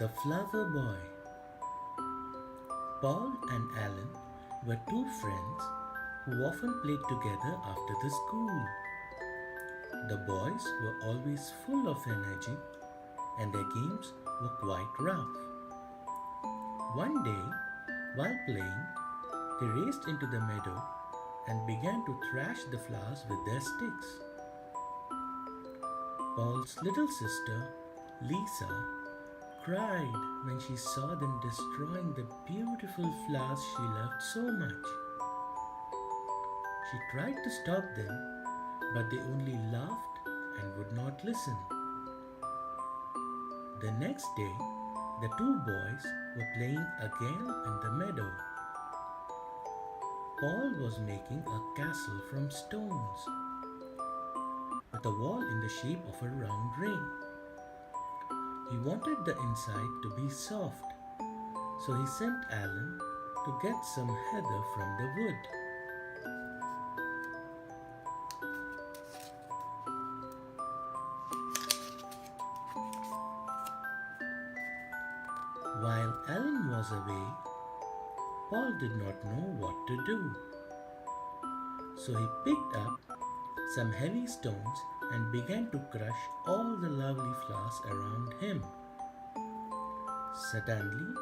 The Flower Boy. Paul and Alan were two friends who often played together after the school. The boys were always full of energy and their games were quite rough. One day, while playing, they raced into the meadow and began to thrash the flowers with their sticks. Paul's little sister, Lisa, cried when she saw them destroying the beautiful flowers she loved so much. She tried to stop them, but they only laughed and would not listen. The next day, the two boys were playing again in the meadow. Paul was making a castle from stones with a wall in the shape of a round ring. He wanted the inside to be soft, so he sent Alan to get some heather from the wood. While Alan was away, Paul did not know what to do. So he picked up some heavy stones and began to crush all the lovely flowers around him. Suddenly,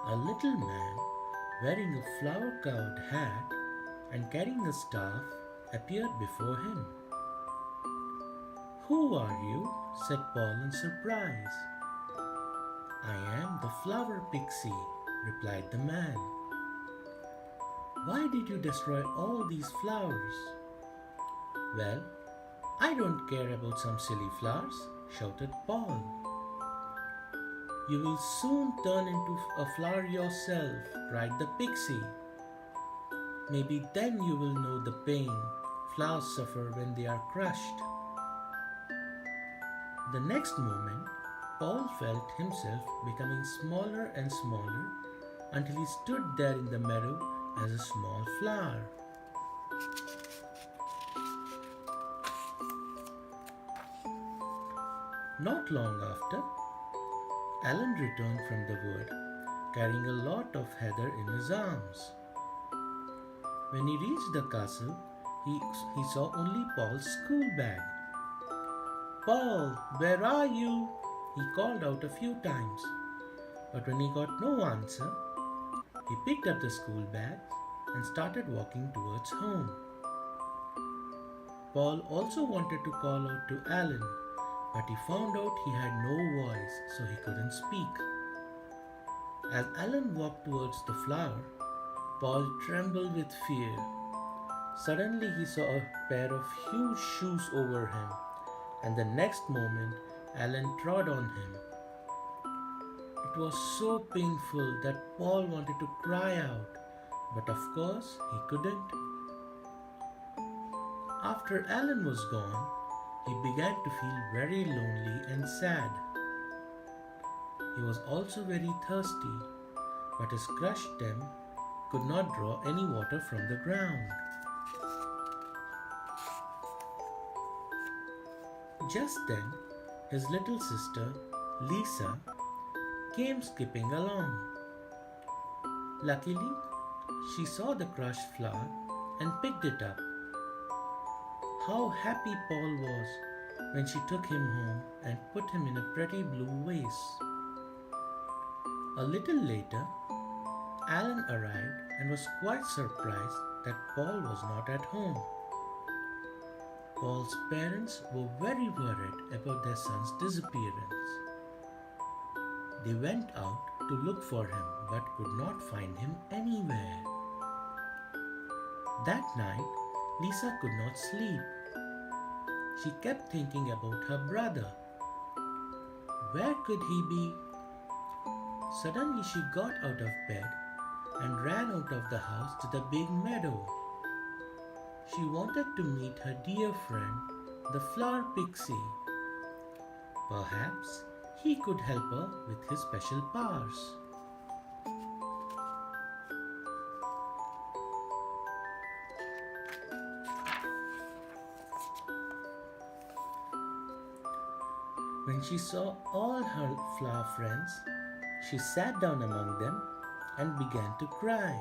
a little man wearing a flower-covered hat and carrying a staff appeared before him. "Who are you?" said Paul in surprise. "I am the flower pixie," replied the man. "Why did you destroy all these flowers?" "Well, I don't care about some silly flowers," shouted Paul. "You will soon turn into a flower yourself," cried the pixie. "Maybe then you will know the pain flowers suffer when they are crushed." The next moment, Paul felt himself becoming smaller and smaller until he stood there in the meadow as a small flower. Not long after, Alan returned from the wood carrying a lot of heather in his arms. When he reached the castle, he saw only Paul's school bag. "Paul, where are you?" he called out a few times. But when he got no answer, he picked up the school bag and started walking towards home. Paul also wanted to call out to Alan, but he found out he had no voice, so he couldn't speak. As Alan walked towards the flower, Paul trembled with fear. Suddenly he saw a pair of huge shoes over him, and the next moment Alan trod on him. It was so painful that Paul wanted to cry out, but of course he couldn't. After Alan was gone, he began to feel very lonely and sad. He was also very thirsty, but his crushed stem could not draw any water from the ground. Just then, his little sister, Lisa, came skipping along. Luckily, she saw the crushed flower and picked it up. How happy Paul was when she took him home and put him in a pretty blue vase. A little later, Alan arrived and was quite surprised that Paul was not at home. Paul's parents were very worried about their son's disappearance. They went out to look for him but could not find him anywhere. That night, Lisa could not sleep. She kept thinking about her brother. Where could he be? Suddenly she got out of bed and ran out of the house to the big meadow. She wanted to meet her dear friend, the flower pixie. Perhaps he could help her with his special powers. When she saw all her flower friends She sat down among them and began to cry.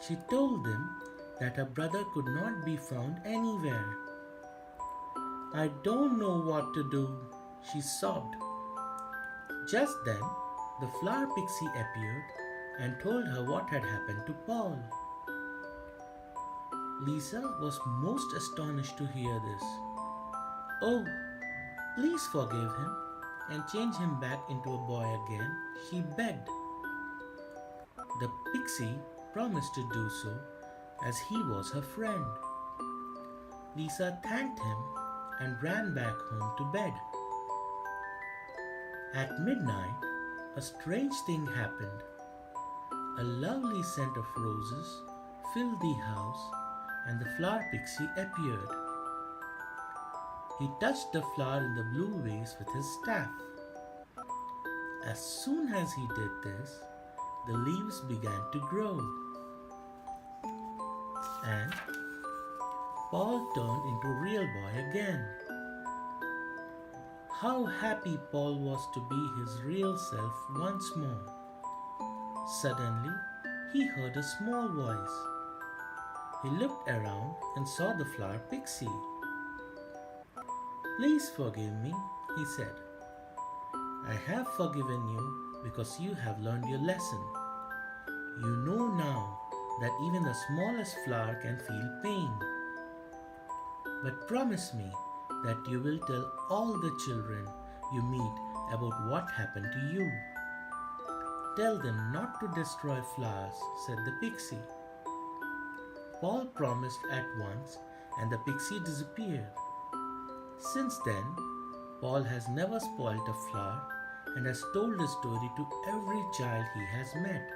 She told them that her brother could not be found anywhere. I don't know what to do, she sobbed. Just then, the flower pixie appeared and told her what had happened to Paul. Lisa was most astonished to hear this. Oh, please forgive him and change him back into a boy again, she begged. The pixie promised to do so as he was her friend. Lisa thanked him and ran back home to bed. At midnight, a strange thing happened. A lovely scent of roses filled the house and the flower pixie appeared. He touched the flower in the blue vase with his staff. As soon as he did this, the leaves began to grow. And Paul turned into a real boy again. How happy Paul was to be his real self once more. Suddenly, he heard a small voice. He looked around and saw the flower pixie. Please forgive me, he said. I have forgiven you because you have learned your lesson. You know now that even the smallest flower can feel pain. But promise me that you will tell all the children you meet about what happened to you. Tell them not to destroy flowers, said the pixie. Paul promised at once and the pixie disappeared. Since then, Paul has never spoilt a flower and has told the story to every child he has met.